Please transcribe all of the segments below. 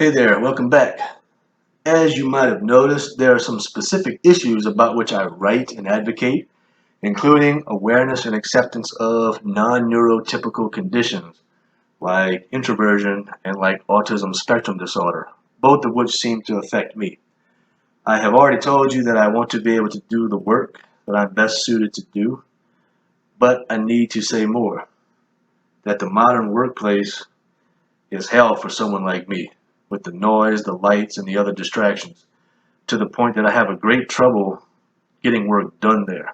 Hey there, welcome back. As you might have noticed, there are some specific issues about which I write and advocate, including awareness and acceptance of non-neurotypical conditions like introversion and like autism spectrum disorder, both of which seem to affect me. I have already told you that I want to be able to do the work that I'm best suited to do, but I need to say more, that the modern workplace is hell for someone like me, with the noise, the lights, and the other distractions, to the point that I have a great trouble getting work done there,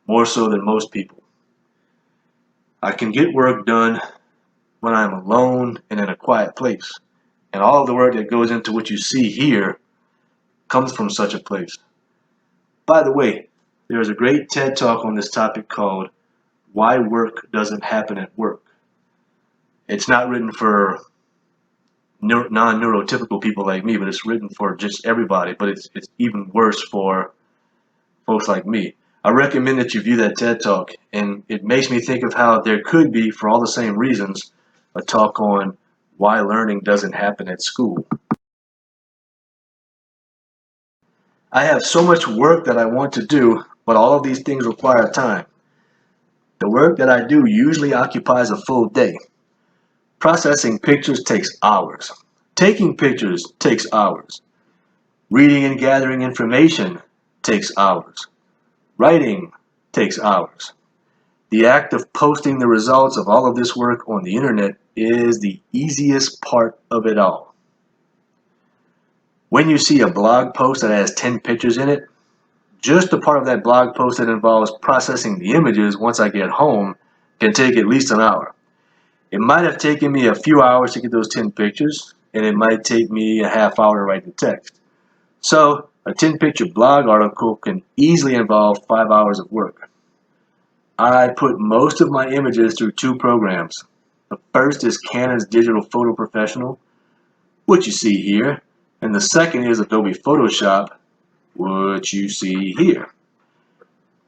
more so than most people. I can get work done when I'm alone and in a quiet place, and all of the work that goes into what you see here comes from such a place. By the way, there is a great TED Talk on this topic called Why Work Doesn't Happen at Work. It's not written for non-neurotypical people like me, but it's written for just everybody, but it's even worse for folks like me. I recommend that you view that TED Talk, and it makes me think of how there could be, for all the same reasons, a talk on why learning doesn't happen at school. I have so much work that I want to do, but all of these things require time. The work that I do usually occupies a full day. Processing pictures takes hours. Taking pictures takes hours. Reading and gathering information takes hours. Writing takes hours. The act of posting the results of all of this work on the internet is the easiest part of it all. When you see a blog post that has 10 pictures in it, just the part of that blog post that involves processing the images once I get home can take at least an hour. It might have taken me a few hours to get those 10 pictures, and it might take me a half hour to write the text. So, a 10-picture blog article can easily involve 5 hours of work. I put most of my images through two programs. The first is Canon's Digital Photo Professional, which you see here, and the second is Adobe Photoshop, which you see here.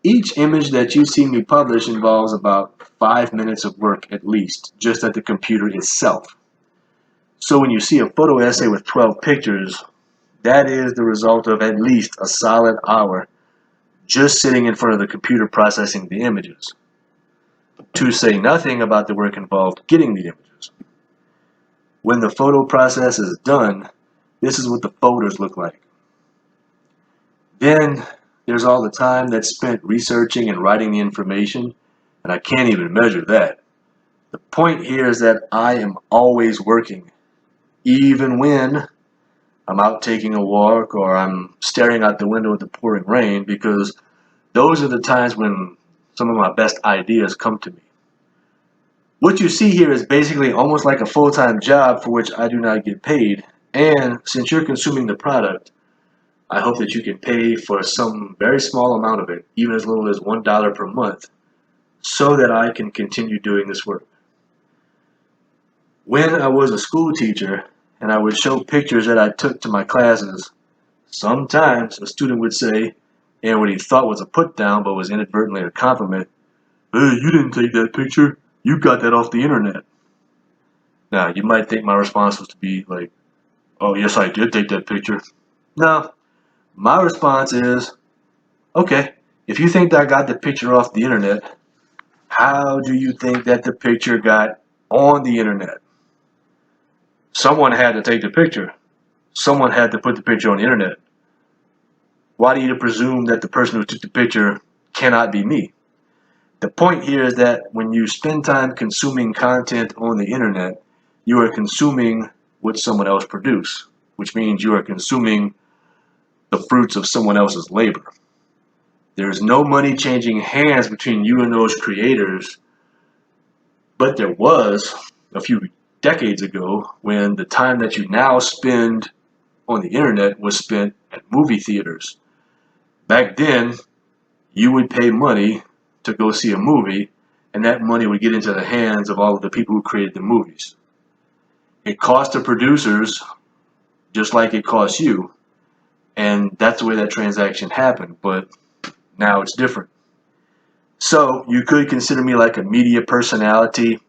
Each image that you see me publish involves about 5 minutes of work at least, just at the computer itself. So when you see a photo essay with 12 pictures, that is the result of at least a solid hour just sitting in front of the computer processing the images. To say nothing about the work involved getting the images. When the photo process is done, this is what the folders look like. Then there's all the time that's spent researching and writing the information, and I can't even measure that. The point here is that I am always working, even when I'm out taking a walk or I'm staring out the window at the pouring rain, because those are the times when some of my best ideas come to me. What you see here is basically almost like a full-time job for which I do not get paid, and since you're consuming the product, I hope that you can pay for some very small amount of it, even as little as $1 per month, so that I can continue doing this work. When I was a school teacher and I would show pictures that I took to my classes, sometimes a student would say, and what he thought was a put down but was inadvertently a compliment, "Hey, you didn't take that picture. You got that off the internet." Now, you might think my response was to be like, "Oh, yes, I did take that picture." No, my response is, "Okay, if you think that I got the picture off the internet, how do you think that the picture got on the internet? Someone had to take the picture. Someone had to put the picture on the internet. Why do you presume that the person who took the picture cannot be me?" The point here is that when you spend time consuming content on the internet, you are consuming what someone else produced, which means you are consuming the fruits of someone else's labor. There is no money changing hands between you and those creators, but there was a few decades ago when the time that you now spend on the internet was spent at movie theaters. Back then, you would pay money to go see a movie, and that money would get into the hands of all of the people who created the movies. It cost the producers just like it costs you, and that's the way that transaction happened, but now it's different. So you could consider me like a media personality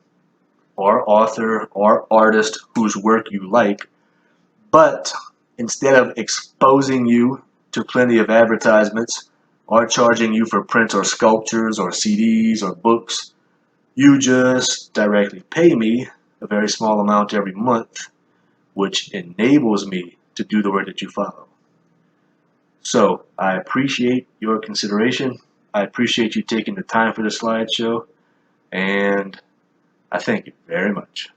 or author or artist whose work you like, But instead of exposing you to plenty of advertisements or charging you for prints or sculptures or CDs or books, you just directly pay me a very small amount every month, which enables me to do the work that you follow. So I appreciate your consideration. I appreciate you taking the time for the slideshow, and I thank you very much.